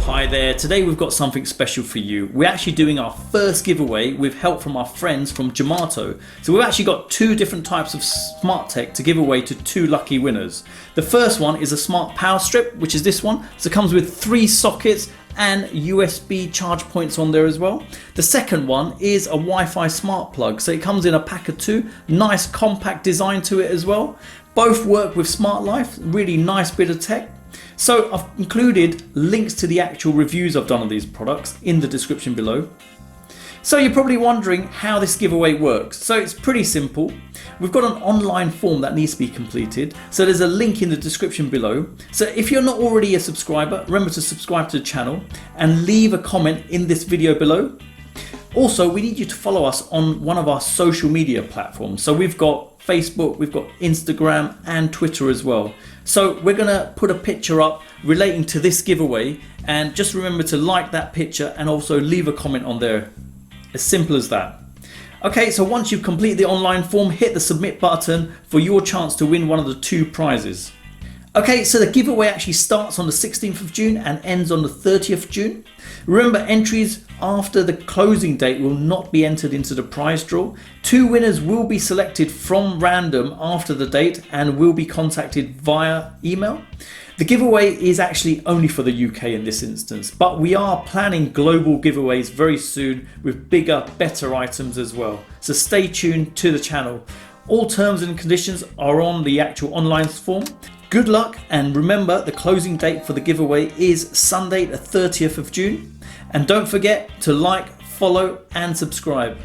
Hi there, today we've got something special for you. We're actually doing our first giveaway with help from our friends from Jomarto. So we've actually got two different types of smart tech to give away to two lucky winners. The first one is a smart power strip, which is this one. So it comes with 3 sockets and USB charge points on there as well. The second one is a Wi-Fi smart plug. So it comes in a pack of 2, nice compact design to it as well. Both work with Smart Life, really nice bit of tech. So I've included links to the actual reviews I've done of these products in the description below. So you're probably wondering how this giveaway works. So it's pretty simple. We've got an online form that needs to be completed. So there's a link in the description below. So if you're not already a subscriber, remember to subscribe to the channel and leave a comment in this video below. Also, we need you to follow us on one of our social media platforms. So we've got Facebook, we've got Instagram and Twitter as well. So we're gonna put a picture up relating to this giveaway, and just remember to like that picture and also leave a comment on there. As simple as that. Okay, so once you've completed the online form, hit the submit button for your chance to win one of the 2 prizes. Okay, so the giveaway actually starts on the 16th of June and ends on the 30th of June. Remember, entries after the closing date will not be entered into the prize draw. 2 winners will be selected from random after the date and will be contacted via email. The giveaway is actually only for the UK in this instance, but we are planning global giveaways very soon with bigger, better items as well. So stay tuned to the channel. All terms and conditions are on the actual online form. Good luck, and remember the closing date for the giveaway is Sunday the 30th of June. And don't forget to like, follow and subscribe.